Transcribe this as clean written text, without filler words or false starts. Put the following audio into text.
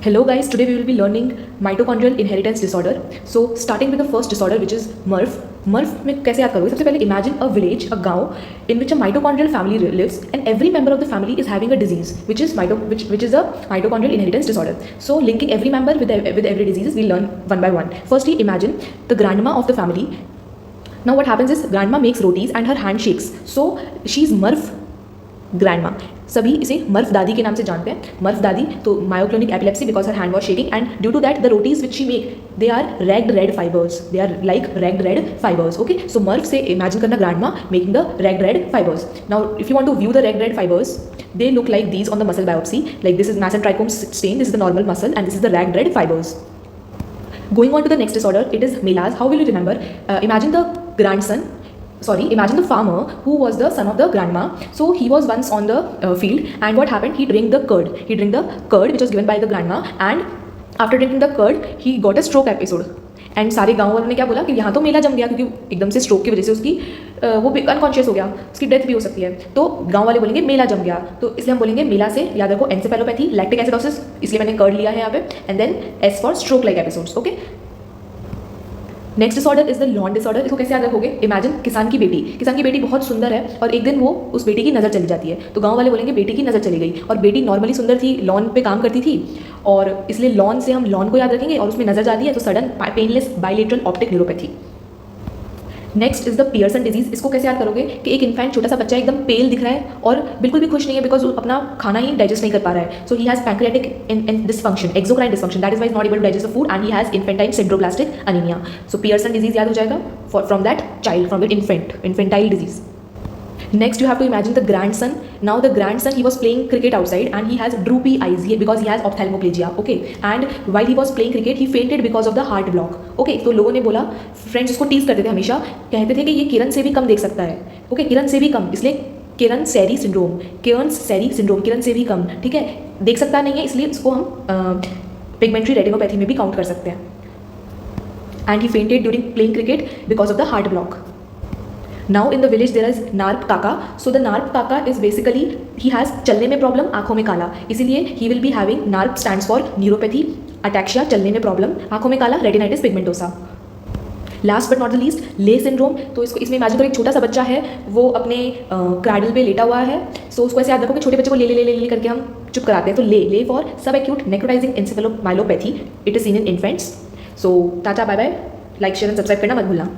Hello guys, today we will be learning mitochondrial inheritance disorder. So starting with the first disorder which is MRF. MRF में कैसे याद करोगे? सबसे पहले imagine a village, a गाँव in which a mitochondrial family lives and every member of the family is having a disease which is a mitochondrial inheritance disorder. So linking every member with every disease we learn one by one. Firstly, imagine the grandma of the family. Now what happens is grandma makes rotis and her hand shakes. So she is MRF grandma. सभी इसे मर्फ दादी के नाम से जानते हैं. MERRF दादी तो myoclonic epilepsy because her hand was shaking and due to that the rotis which she make they are ragged red fibres. They are like ragged red fibres. Okay, so MERRF से इमेजिन करना grandma making the ragged red fibres. Now if you want to view the ragged red fibres, they look like these on the muscle biopsy. Like this is mass and trichome stain, this is the normal muscle and this is the ragged red fibers. Going on to the next disorder, it is Melas. How will you remember? Imagine the farmer who was the son of the grandma. So he was once on the field and what happened? He drank the curd which was given by the grandma, and after drinking the curd he got a stroke episode. And सारे गाँव वालों ने क्या बोला कि यहाँ तो मेला जम गया क्योंकि एकदम से स्ट्रोक की वजह से उसकी वो अनकॉन्शियस हो गया, उसकी डेथ भी हो सकती है. तो गाँव वाले बोलेंगे मेला जम गया, तो इसलिए हम बोलेंगे मेला से याद रखो एंसेफेलोपैथी, लैक्टिक एसिडोसिस, इसलिए मैंने कर्ड लिया है यहाँ पे, and then S for stroke like episodes. Okay, next disorder is the lawn disorder. इसको कैसे याद रखोगे? इमेजिन किसान की बेटी बहुत सुंदर है और एक दिन वो उस बेटी की नज़र चली जाती है. तो गांव वाले बोलेंगे बेटी की नज़र चली गई, और बेटी नॉर्मली सुंदर थी, लॉन पे काम करती थी, और इसलिए लॉन से हम लॉन को याद रखेंगे और उसमें नज़र जाती है तो sudden painless bilateral optic neuropathy. Next is the Pearson disease. इसको कैसे याद करोगे कि एक इन्फेंट छोटा सा बच्चा एकदम पेल दिख रहा है और बिल्कुल भी खुश नहीं है बिकॉज अपना खाना ही डाइजेस्ट नहीं कर पा रहा है. So he has pancreatic dysfunction, exocrine dysfunction, that is why's not able to digest the food and he has infantile sideroblastic anaemia. So Pearson disease याद हो जाएगा from that child, from that infantile disease. Next, you have to imagine the grandson. Now the grandson, he was playing cricket outside and he has droopy eyes because he has ophthalmoplegia. Okay, and while he was playing cricket, he fainted because of the heart block. Okay, तो लोगों ने बोला, friends उसको tease करते थे हमेशा, कहते थे कि ये किरण से भी कम देख सकता है. ओके, किरण से भी कम, इसलिए किरण सैरी सिंड्रोम, किरण से भी कम, ठीक है, देख सकता नहीं है, इसलिए इसको हम पिगमेंट्री रेटिनोपैथी में भी काउंट कर सकते हैं. And he fainted during playing cricket because of the heart block. Now in the village there is नार्प काका. So the नार्प काका is basically he has चलने में प्रॉब्लम, आँखों में काला, इसीलिए he will be having नार्प stands for neuropathy, ataxia चलने में प्रॉब्लम, आँखों में काला, retinitis pigmentosa. Last but not the least, ले सिंड्रोम. तो इसमें इमेजिन करो एक छोटा सा बच्चा है, वो अपने क्रैडल पे लेटा हुआ है. सो उसको ऐसे याद रखो कि छोटे बच्चे को ले करके हम चुप कराते हैं. तो Leigh for subacute necrotising encephalomyelopathy. It is seen in infants. So tata bye bye, like share and subscribe करना मत भूलना.